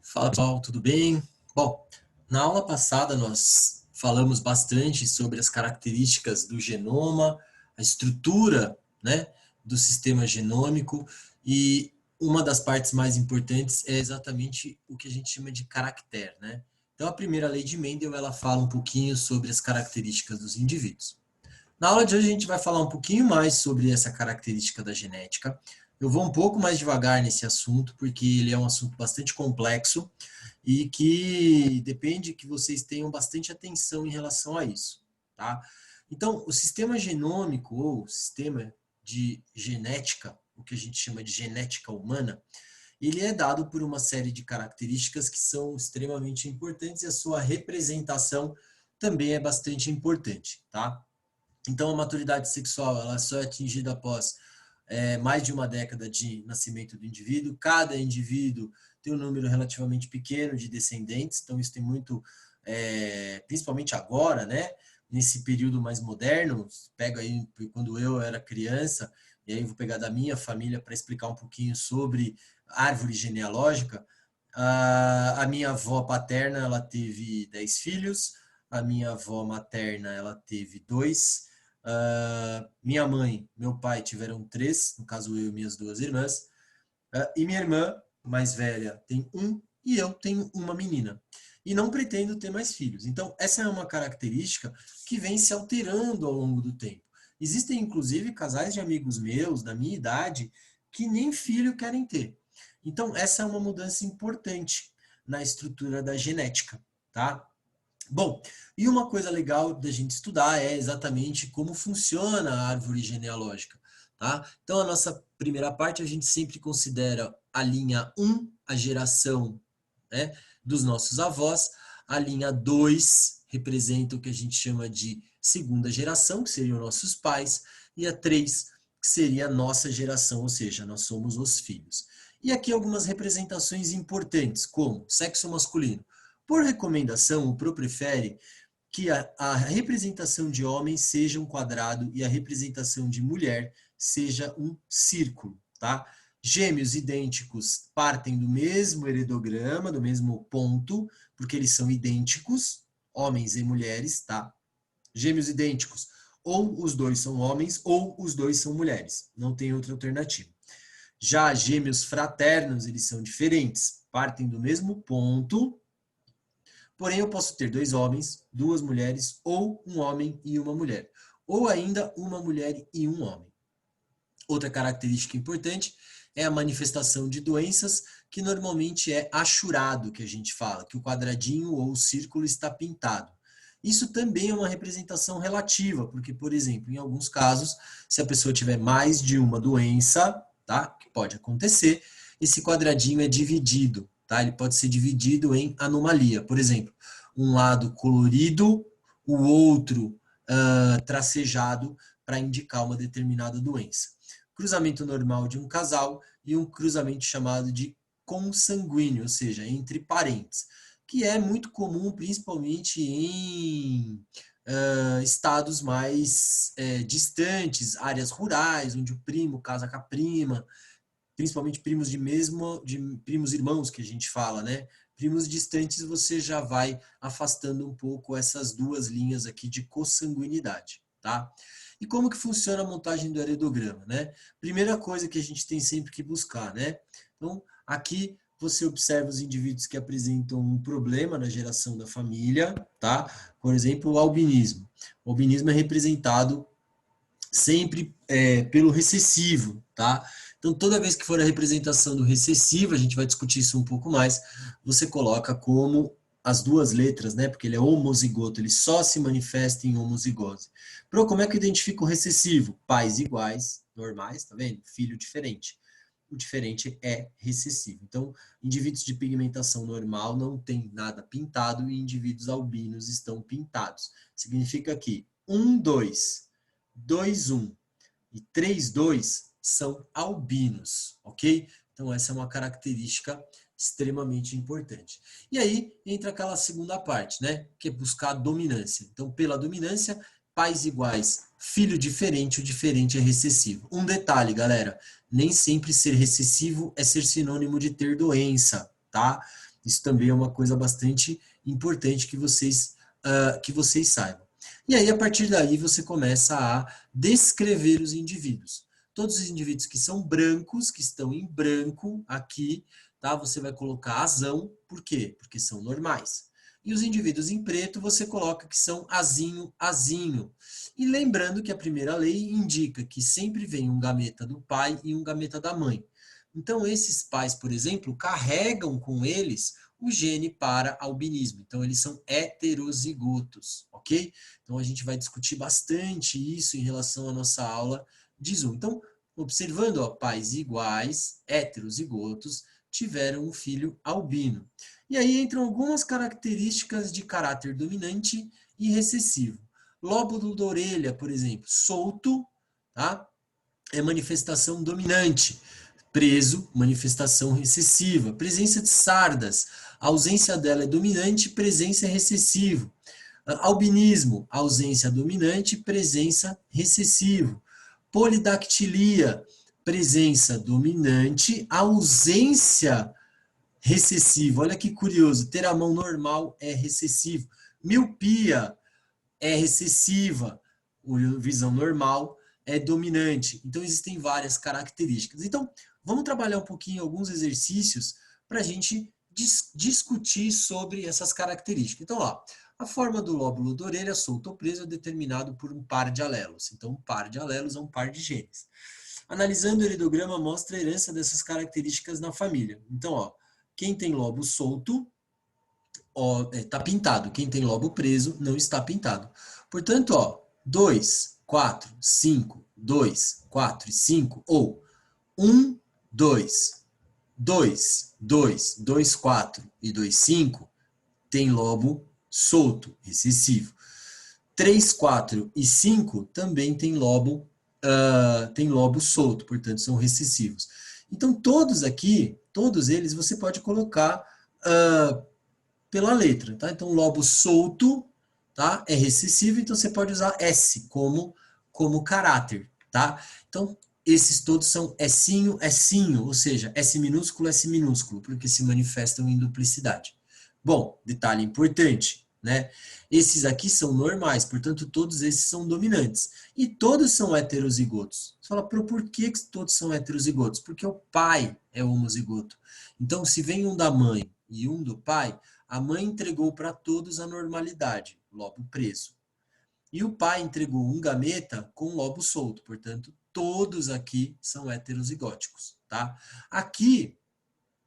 Fala pessoal, tudo bem? Bom, na aula passada nós falamos bastante sobre as características do genoma, a estrutura, né, do sistema genômico, e uma das partes mais importantes é exatamente o que a gente chama de caractere, né? Então a primeira lei de Mendel, ela fala um pouquinho sobre as características dos indivíduos. Na aula de hoje a gente vai falar um pouquinho mais sobre essa característica da genética. Eu vou um pouco mais devagar nesse assunto, porque ele é um assunto bastante complexo e que depende que vocês tenham bastante atenção em relação a isso, tá? Então, o sistema genômico ou sistema de genética, o que a gente chama de genética humana, ele é dado por uma série de características que são extremamente importantes e a sua representação também é bastante importante, tá? Então, a maturidade sexual ela só é atingida após mais de uma década de nascimento do indivíduo. Cada indivíduo tem um número relativamente pequeno de descendentes, então isso tem muito, principalmente agora, né? Nesse período mais moderno, pega aí quando eu era criança, e aí vou pegar da minha família para explicar um pouquinho sobre árvore genealógica. A minha avó paterna, ela teve 10 filhos, a minha avó materna, ela teve 2, minha mãe, meu pai tiveram 3, no caso eu e minhas 2 irmãs, e minha irmã mais velha tem 1 e eu tenho uma menina. E não pretendo ter mais filhos. Então, essa é uma característica que vem se alterando ao longo do tempo. Existem, inclusive, casais de amigos meus, da minha idade, que nem filho querem ter. Então, essa é uma mudança importante na estrutura da genética, tá? Bom, e uma coisa legal da gente estudar é exatamente como funciona a árvore genealógica, tá? Então, a nossa primeira parte, a gente sempre considera a linha 1, a geração, né, dos nossos avós, a linha 2 representa o que a gente chama de segunda geração, que seriam nossos pais, e a 3, que seria a nossa geração, ou seja, nós somos os filhos. E aqui algumas representações importantes, como sexo masculino. Por recomendação, o PRO prefere que a representação de homem seja um quadrado e a representação de mulher seja um círculo, tá? Gêmeos idênticos partem do mesmo heredograma, do mesmo ponto, porque eles são idênticos, homens e mulheres, tá? Gêmeos idênticos, ou os dois são homens ou os dois são mulheres, não tem outra alternativa. Já gêmeos fraternos, eles são diferentes, partem do mesmo ponto, porém, eu posso ter 2 homens, 2 mulheres, ou um homem e uma mulher. Ou ainda uma mulher e um homem. Outra característica importante é a manifestação de doenças, que normalmente é achurado, que a gente fala, que o quadradinho ou o círculo está pintado. Isso também é uma representação relativa, porque, por exemplo, em alguns casos, se a pessoa tiver mais de uma doença, tá? Que pode acontecer, esse quadradinho é dividido, tá? Ele pode ser dividido em anomalia. Por exemplo, um lado colorido, o outro tracejado para indicar uma determinada doença. Cruzamento normal de um casal e um cruzamento chamado de consanguíneo, ou seja, entre parentes, que é muito comum principalmente em estados mais distantes, áreas rurais, onde o primo casa com a prima, principalmente primos de primos irmãos que a gente fala, né? Primos distantes você já vai afastando um pouco essas duas linhas aqui de consanguinidade, tá? E como que funciona a montagem do heredograma, né? Primeira coisa que a gente tem sempre que buscar, né? Então, aqui você observa os indivíduos que apresentam um problema na geração da família, tá? Por exemplo, o albinismo. O albinismo é representado sempre pelo recessivo, tá? Então, toda vez que for a representação do recessivo, a gente vai discutir isso um pouco mais, você coloca como as duas letras, né? Porque ele é homozigoto, ele só se manifesta em homozigose. Pro, como é que eu identifico o recessivo? Pais iguais, normais, tá vendo? Filho diferente. O diferente é recessivo. Então, indivíduos de pigmentação normal não tem nada pintado e indivíduos albinos estão pintados. Significa que 1, 2, 2, 1 e 3, 2 são albinos, ok? Então, essa é uma característica extremamente importante. E aí entra aquela segunda parte, né? Que é buscar a dominância. Então, pela dominância, pais iguais, filho diferente, o diferente é recessivo. Um detalhe, galera, nem sempre ser recessivo é ser sinônimo de ter doença, tá? Isso também é uma coisa bastante importante que vocês saibam. E aí, a partir daí, você começa a descrever os indivíduos. Todos os indivíduos que são brancos, que estão em branco aqui, tá? Você vai colocar azão, por quê? Porque são normais. E os indivíduos em preto, você coloca que são azinho, azinho. E lembrando que a primeira lei indica que sempre vem um gameta do pai e um gameta da mãe. Então, esses pais, por exemplo, carregam com eles o gene para albinismo. Então, eles são heterozigotos, ok? Então, a gente vai discutir bastante isso em relação à nossa aula de Zoom. Então, observando, ó, pais iguais, heterozigotos, tiveram um filho albino. E aí entram algumas características de caráter dominante e recessivo. Lóbulo da orelha, por exemplo, solto, tá? É manifestação dominante. Preso, manifestação recessiva. Presença de sardas, a ausência dela é dominante, presença é recessivo. Albinismo, ausência dominante, presença recessivo. Polidactilia, presença dominante, ausência recessiva. Olha que curioso, ter a mão normal é recessivo. Miopia é recessiva, visão normal é dominante. Então, existem várias características. Então, vamos trabalhar um pouquinho alguns exercícios para a gente discutir sobre essas características. Então, ó, a forma do lóbulo da orelha solto ou preso é determinado por um par de alelos. Então, um par de alelos é um par de genes. Analisando o heredograma, mostra a herança dessas características na família. Então, ó, quem tem lobo solto está pintado. Quem tem lobo preso não está pintado. Portanto, ó, 2, 4, 5, 2, 4 e 5, ou 1, 2, 2, 2, 2, 4 e 2, 5, tem lobo solto, recessivo. 3, 4 e 5 também tem lobo solto, portanto, são recessivos. Então, todos aqui, todos eles, você pode colocar pela letra, tá? Então, lobo solto, tá? É recessivo, então você pode usar S como caráter, tá? Então, esses todos são Sinho, Sinho, ou seja, S minúsculo, porque se manifestam em duplicidade. Bom, detalhe importante, né? Esses aqui são normais, portanto, todos esses são dominantes. E todos são heterozigotos. Você fala, por que todos são heterozigotos? Porque o pai é homozigoto. Então, se vem um da mãe e um do pai, a mãe entregou para todos a normalidade, lobo preso. E o pai entregou um gameta com lobo solto, portanto, todos aqui são heterozigóticos, tá? Aqui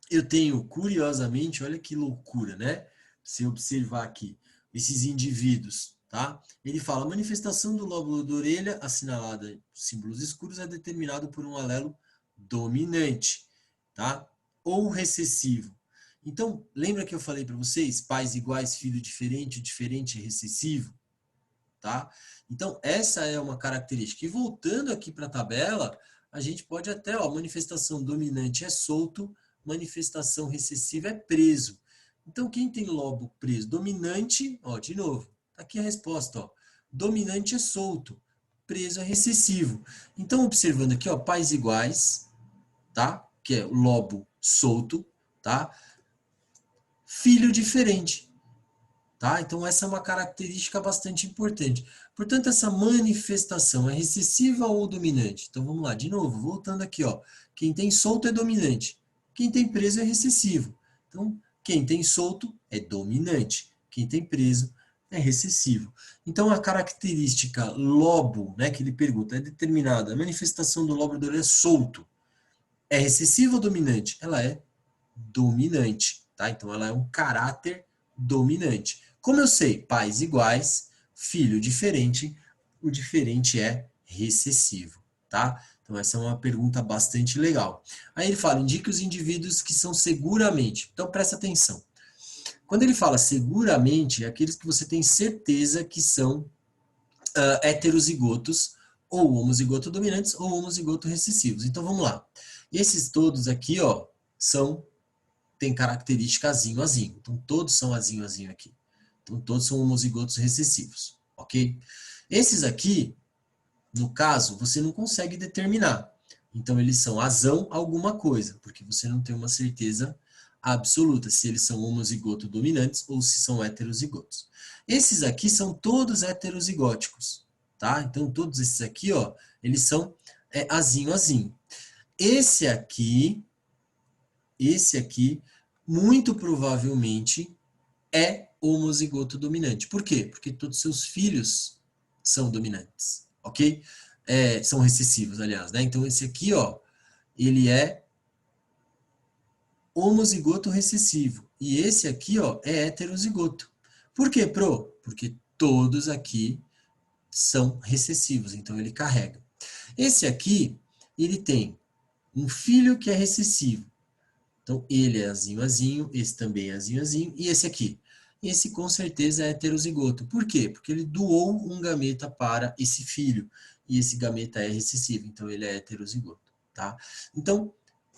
eu tenho, curiosamente, olha que loucura, né? Se observar aqui, esses indivíduos, tá? Ele fala, a manifestação do lóbulo da orelha, assinalada em símbolos escuros, é determinado por um alelo dominante, tá? Ou recessivo. Então, lembra que eu falei para vocês, pais iguais, filho diferente, o diferente é recessivo, tá? Então, essa é uma característica. E voltando aqui para a tabela, a gente pode até, ó, manifestação dominante é solto, manifestação recessiva é preso. Então, quem tem lobo preso? Dominante, ó, de novo, tá aqui a resposta, ó. Dominante é solto, preso é recessivo. Então, observando aqui, ó, pais iguais, tá? Que é o lobo solto, tá? Filho diferente, tá? Então, essa é uma característica bastante importante. Portanto, essa manifestação é recessiva ou dominante? Então, vamos lá, de novo, voltando aqui, ó. Quem tem solto é dominante. Quem tem preso é recessivo. Então, quem tem solto é dominante. Quem tem preso é recessivo. Então, a característica lobo, né, que ele pergunta, é determinada. A manifestação do lobo da orelha é solto. É recessiva ou dominante? Ela é dominante, tá? Então, ela é um caráter dominante. Como eu sei? Pais iguais, filho diferente, o diferente é recessivo, tá? Então, essa é uma pergunta bastante legal. Aí ele fala, indique os indivíduos que são seguramente. Então, presta atenção. Quando ele fala seguramente, é aqueles que você tem certeza que são heterozigotos, ou homozigoto dominantes, ou homozigoto recessivos. Então, vamos lá. Esses todos aqui, ó, tem característica azinho, azinho. Então, todos são azinho, azinho aqui. Então, todos são homozigotos recessivos, ok? Esses aqui, no caso, você não consegue determinar. Então, eles são azão alguma coisa, porque você não tem uma certeza absoluta, se eles são homozigoto dominantes ou se são heterozigotos. Esses aqui são todos heterozigóticos, tá? Então, todos esses aqui, ó, eles são azinho, azinho. Esse aqui, muito provavelmente é homozigoto dominante. Por quê? Porque todos seus filhos são dominantes, ok? São recessivos, aliás, né? Então, esse aqui, ó, ele é homozigoto recessivo. E esse aqui, ó, é heterozigoto. Por quê, Pro? Porque todos aqui são recessivos, então ele carrega. Esse aqui, ele tem um filho que é recessivo. Então, ele é azinho, azinho, esse também é azinho, azinho, e esse aqui? Esse com certeza é heterozigoto. Por quê? Porque ele doou um gameta para esse filho, e esse gameta é recessivo, então ele é heterozigoto, tá? Então,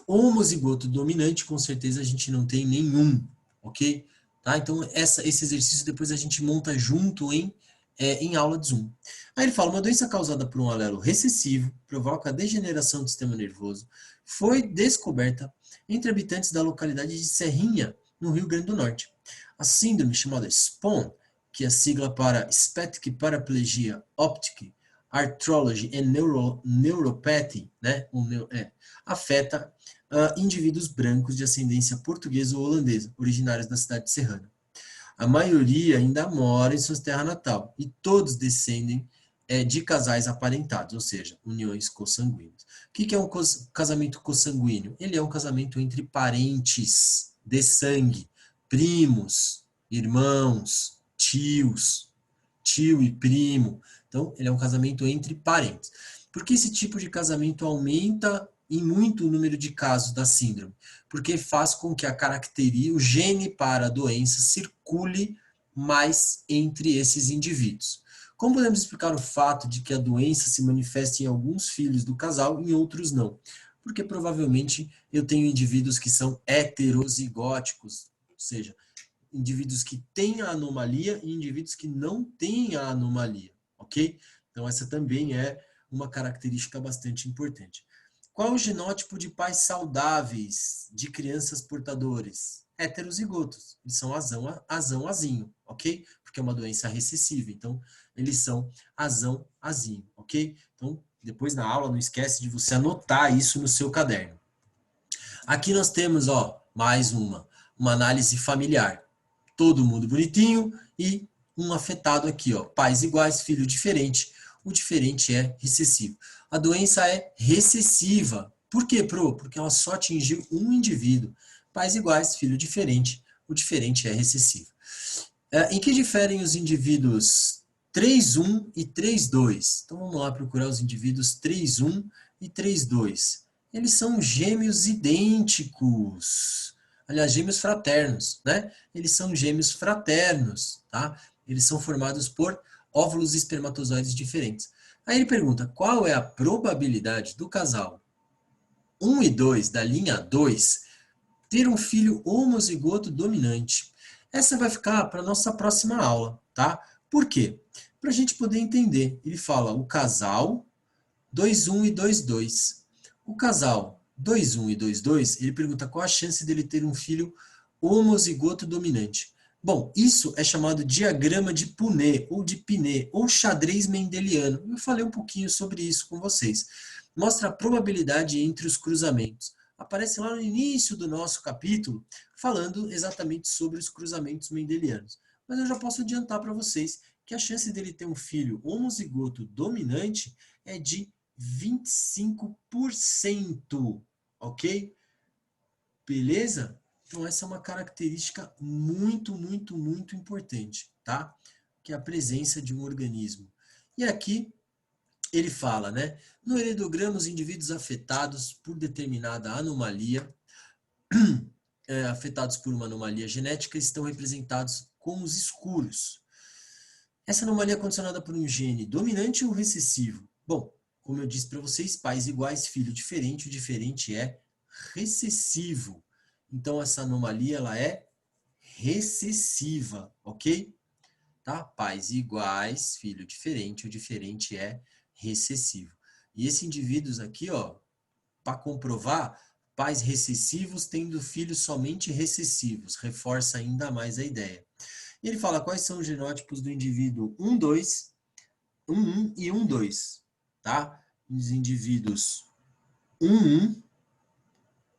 homozigoto dominante, com certeza a gente não tem nenhum, ok? Tá? Então, esse exercício depois a gente monta junto em aula de Zoom. Aí ele fala, uma doença causada por um alelo recessivo provoca a degeneração do sistema nervoso, foi descoberta entre habitantes da localidade de Serrinha, no Rio Grande do Norte. A síndrome chamada SPON, que é a sigla para Spastic Paraplegia Optic Arthrology and Neuropathy, né? Afeta indivíduos brancos de ascendência portuguesa ou holandesa, originários da cidade de Serrana. A maioria ainda mora em sua terra natal e todos descendem de casais aparentados, ou seja, uniões consanguíneas. O que é um casamento consanguíneo? Ele é um casamento entre parentes de sangue, primos, irmãos, tios, tio e primo. Então, ele é um casamento entre parentes. Por que esse tipo de casamento aumenta em muito o número de casos da síndrome? Porque faz com que o gene para a doença circule mais entre esses indivíduos. Como podemos explicar o fato de que a doença se manifesta em alguns filhos do casal e em outros não? Porque provavelmente eu tenho indivíduos que são heterozigóticos, ou seja, indivíduos que têm a anomalia e indivíduos que não têm a anomalia, ok? Então essa também é uma característica bastante importante. Qual é o genótipo de pais saudáveis de crianças portadores? Heterozigotos. Eles são azinho, ok? Porque é uma doença recessiva. Então, eles são azinho, ok? Então, depois na aula, não esquece de você anotar isso no seu caderno. Aqui nós temos, ó, mais uma análise familiar. Todo mundo bonitinho e um afetado aqui, ó, pais iguais, filho diferente. O diferente é recessivo. A doença é recessiva. Por quê, Pro? Porque ela só atingiu um indivíduo. Pais iguais, filho diferente. O diferente é recessivo. Em que diferem os indivíduos 3,1 e 3,2? Então vamos lá procurar os indivíduos 3,1 e 3,2. Eles são gêmeos idênticos. Aliás, gêmeos fraternos, né? Eles são gêmeos fraternos, tá? Eles são formados por óvulos e espermatozoides diferentes. Aí ele pergunta, qual é a probabilidade do casal 1 e 2, da linha 2, ter um filho homozigoto dominante? Essa vai ficar para a nossa próxima aula, tá? Por quê? Para a gente poder entender. Ele fala o casal 2,1 e 2,2. O casal 2,1 e 2,2, ele pergunta qual a chance dele ter um filho homozigoto dominante. Bom, isso é chamado diagrama de Punnett, ou de Pinet, ou xadrez mendeliano. Eu falei um pouquinho sobre isso com vocês. Mostra a probabilidade entre os cruzamentos. Aparece lá no início do nosso capítulo, falando exatamente sobre os cruzamentos mendelianos. Mas eu já posso adiantar para vocês que a chance dele ter um filho homozigoto dominante é de 25%, ok? Beleza? Então essa é uma característica muito, muito, muito importante, tá? Que é a presença de um organismo. E aqui ele fala, né? No heredograma, os indivíduos afetados por determinada anomalia, afetados por uma anomalia genética, estão representados com os escuros. Essa anomalia é condicionada por um gene dominante ou recessivo? Bom, como eu disse para vocês, pais iguais, filho diferente, o diferente é recessivo. Então, essa anomalia ela é recessiva, ok? Tá? Pais iguais, filho diferente, o diferente é recessivo. E esses indivíduos aqui, ó, para comprovar, pais recessivos tendo filhos somente recessivos, reforça ainda mais a ideia. E ele fala quais são os genótipos do indivíduo 1, 2, 1, 1 e 1, 2, tá? Os indivíduos 1, 1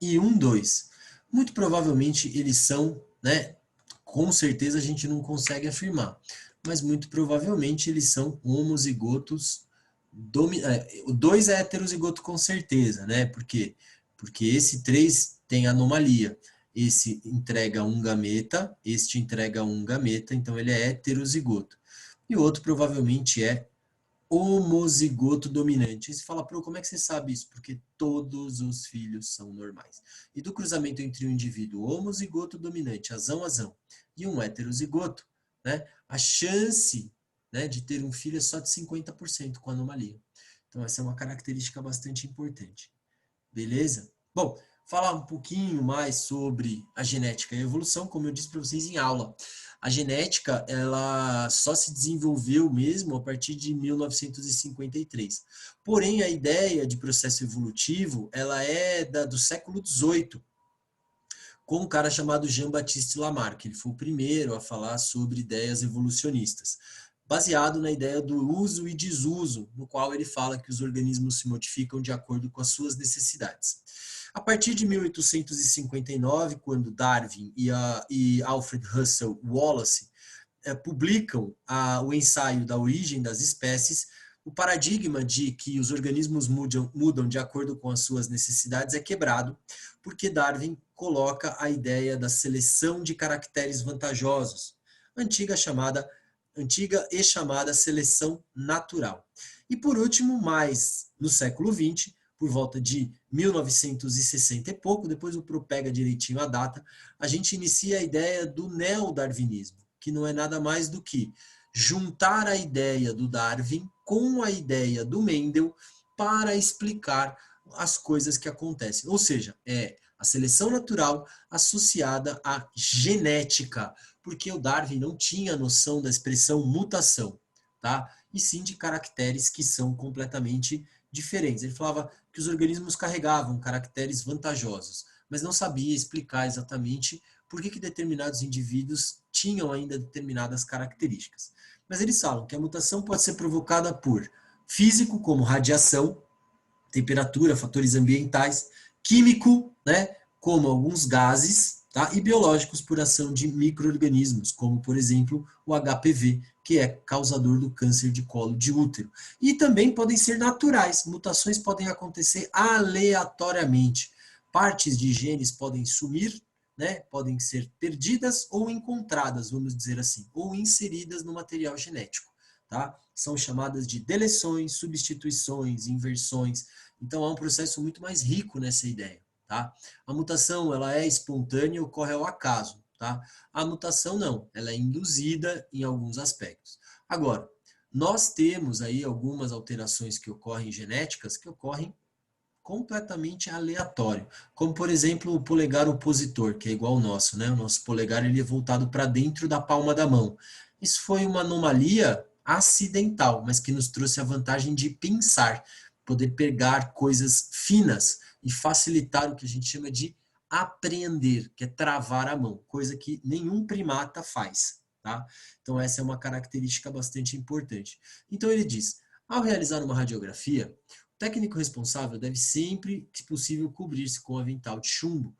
e 1, 2. Muito provavelmente eles são, né? Com certeza a gente não consegue afirmar, mas muito provavelmente eles são homozigotos. O 2 é heterozigoto com certeza, né? Por quê? Porque esse 3 tem anomalia. Esse entrega um gameta, este entrega um gameta, então ele é heterozigoto. E o outro provavelmente é homozigoto dominante. E você fala, como é que você sabe isso? Porque todos os filhos são normais. E do cruzamento entre um indivíduo homozigoto dominante, azão, e um heterozigoto, né, a chance, né, de ter um filho é só de 50% com anomalia. Então essa é uma característica bastante importante. Beleza? Bom, falar um pouquinho mais sobre a genética e a evolução, como eu disse para vocês em aula. A genética, ela só se desenvolveu mesmo a partir de 1953. Porém, a ideia de processo evolutivo, ela é do século XVIII, com um cara chamado Jean-Baptiste Lamarck. Ele foi o primeiro a falar sobre ideias evolucionistas, baseado na ideia do uso e desuso, no qual ele fala que os organismos se modificam de acordo com as suas necessidades. A partir de 1859, quando Darwin e Alfred Russel Wallace publicam o ensaio da origem das espécies, o paradigma de que os organismos mudam de acordo com as suas necessidades é quebrado, porque Darwin coloca a ideia da seleção de caracteres vantajosos, antiga e chamada seleção natural. E por último, mais no século XX, por volta de 1960 e pouco, depois o Pro pega direitinho a data, a gente inicia a ideia do neodarwinismo, que não é nada mais do que juntar a ideia do Darwin com a ideia do Mendel para explicar as coisas que acontecem. Ou seja, é a seleção natural associada à genética, porque o Darwin não tinha noção da expressão mutação, tá? E sim de caracteres que são completamente diferentes. Ele falava que os organismos carregavam caracteres vantajosos, mas não sabia explicar exatamente por que determinados indivíduos tinham ainda determinadas características. Mas eles falam que a mutação pode ser provocada por físico, como radiação, temperatura, fatores ambientais, químico, né, como alguns gases, tá, e biológicos por ação de micro-organismos, como, por exemplo, o HPV, que é causador do câncer de colo de útero. E também podem ser naturais, mutações podem acontecer aleatoriamente. Partes de genes podem sumir, né, podem ser perdidas ou encontradas, vamos dizer assim, ou inseridas no material genético. Tá? São chamadas de deleções, substituições, inversões. Então, há um processo muito mais rico nessa ideia. Tá? A mutação ela é espontânea, ocorre ao acaso. Tá? A mutação não, ela é induzida em alguns aspectos. Agora, nós temos aí algumas alterações que ocorrem genéticas que ocorrem completamente aleatório, como por exemplo o polegar opositor, que é igual ao nosso, né? O nosso polegar ele é voltado para dentro da palma da mão. Isso foi uma anomalia acidental, mas que nos trouxe a vantagem de pensar, poder pegar coisas finas e facilitar o que a gente chama de apreender, que é travar a mão, coisa que nenhum primata faz, tá? Então essa é uma característica bastante importante. Então ele diz, ao realizar uma radiografia, o técnico responsável deve sempre, se possível, cobrir-se com avental de chumbo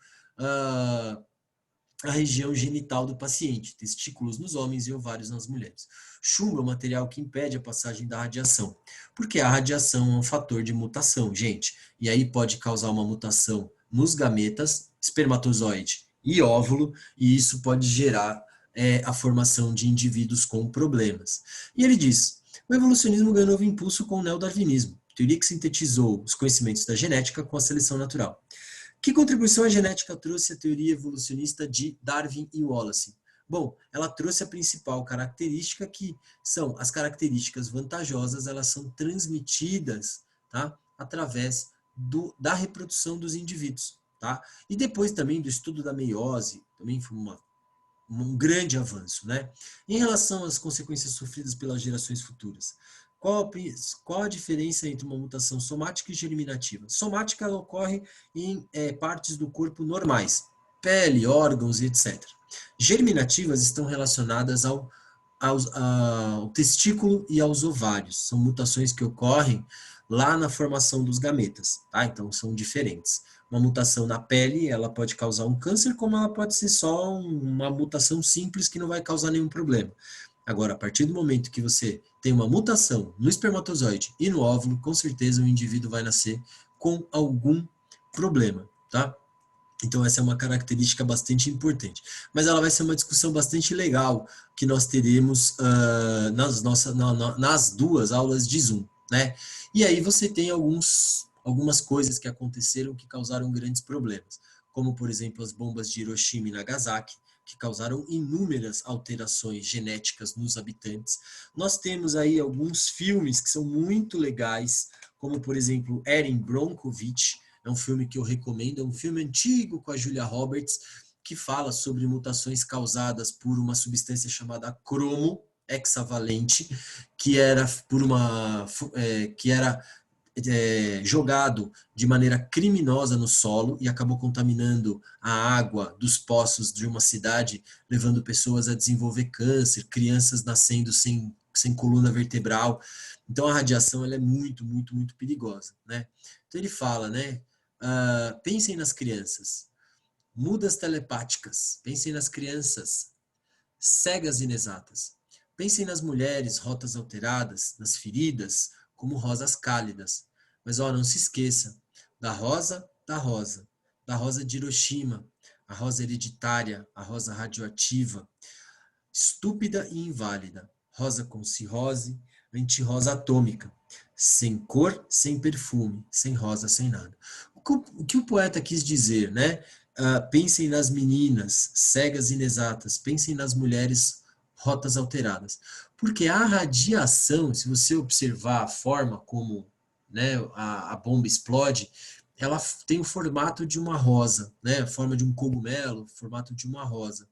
a região genital do paciente, testículos nos homens e ovários nas mulheres. Chumbo é um material que impede a passagem da radiação, porque a radiação é um fator de mutação, gente, e aí pode causar uma mutação nos gametas, espermatozoide e óvulo, e isso pode gerar a formação de indivíduos com problemas. E ele diz, o evolucionismo ganhou novo impulso com o neodarwinismo, teoria que sintetizou os conhecimentos da genética com a seleção natural. Que contribuição a genética trouxe à teoria evolucionista de Darwin e Wallace? Bom, ela trouxe a principal característica que são as características vantajosas, elas são transmitidas, tá, através da reprodução dos indivíduos. Tá? E depois também do estudo da meiose, também foi um grande avanço. Né? Em relação às consequências sofridas pelas gerações futuras, Qual a diferença entre uma mutação somática e germinativa? Somática ela ocorre em partes do corpo normais, pele, órgãos e etc. Germinativas estão relacionadas ao testículo e aos ovários. São mutações que ocorrem lá na formação dos gametas, tá? Então são diferentes. Uma mutação na pele, ela pode causar um câncer, como ela pode ser só uma mutação simples que não vai causar nenhum problema. Agora, a partir do momento que você tem uma mutação no espermatozoide e no óvulo, com certeza o indivíduo vai nascer com algum problema, tá? Então, essa é uma característica bastante importante. Mas ela vai ser uma discussão bastante legal que nós teremos nas duas aulas de Zoom, né? E aí você tem algumas coisas que aconteceram que causaram grandes problemas, como, por exemplo, as bombas de Hiroshima e Nagasaki, que causaram inúmeras alterações genéticas nos habitantes. Nós temos aí alguns filmes que são muito legais, como, por exemplo, Erin Brockovich. É um filme que eu recomendo, é um filme antigo com a Julia Roberts, que fala sobre mutações causadas por uma substância chamada cromo hexavalente, que era jogado de maneira criminosa no solo e acabou contaminando a água dos poços de uma cidade, levando pessoas a desenvolver câncer, crianças nascendo sem coluna vertebral. Então a radiação ela é muito, muito, muito perigosa, né? Então ele fala, né? Pensem nas crianças, mudas telepáticas, pensem nas crianças cegas inexatas, pensem nas mulheres rotas alteradas, nas feridas, como rosas cálidas. Mas não se esqueça da rosa, da rosa de Hiroshima, a rosa hereditária, a rosa radioativa, estúpida e inválida, rosa com cirrose, antirrosa atômica, sem cor, sem perfume, sem rosa, sem nada. O que o poeta quis dizer, né? Pensem nas meninas cegas e inexatas, pensem nas mulheres rotas alteradas. Porque a radiação, se você observar a forma como, né, a bomba explode, ela tem o formato de uma rosa, né? A forma de um cogumelo, o formato de uma rosa.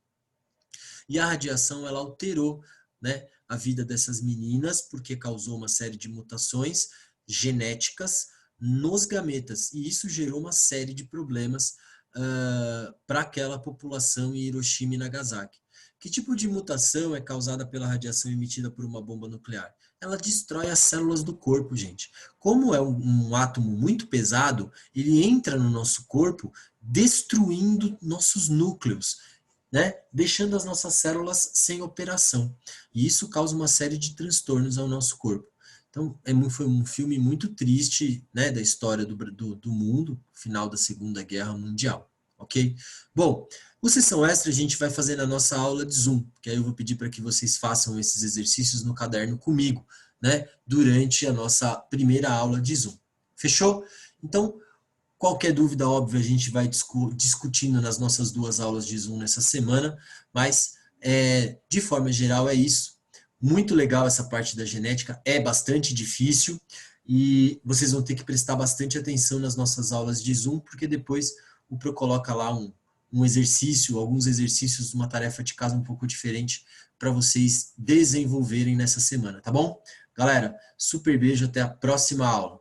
E a radiação ela alterou, né, a vida dessas meninas, porque causou uma série de mutações genéticas nos gametas, e isso gerou uma série de problemas para aquela população em Hiroshima e Nagasaki. Que tipo de mutação é causada pela radiação emitida por uma bomba nuclear? Ela destrói as células do corpo, gente. Como é um átomo muito pesado, ele entra no nosso corpo destruindo nossos núcleos, né, deixando as nossas células sem operação. E isso causa uma série de transtornos ao nosso corpo. Então, foi um filme muito triste, né, da história do mundo, final da Segunda Guerra Mundial, ok? Bom, o Sessão Extra a gente vai fazer na nossa aula de Zoom, que aí eu vou pedir para que vocês façam esses exercícios no caderno comigo, né, durante a nossa primeira aula de Zoom. Fechou? Então, qualquer dúvida, óbvio, a gente vai discutindo nas nossas duas aulas de Zoom nessa semana, mas, de forma geral, é isso. Muito legal essa parte da genética, é bastante difícil, e vocês vão ter que prestar bastante atenção nas nossas aulas de Zoom, porque depois o Pro coloca lá um exercício, alguns exercícios, uma tarefa de casa um pouco diferente para vocês desenvolverem nessa semana, tá bom? Galera, super beijo, até a próxima aula.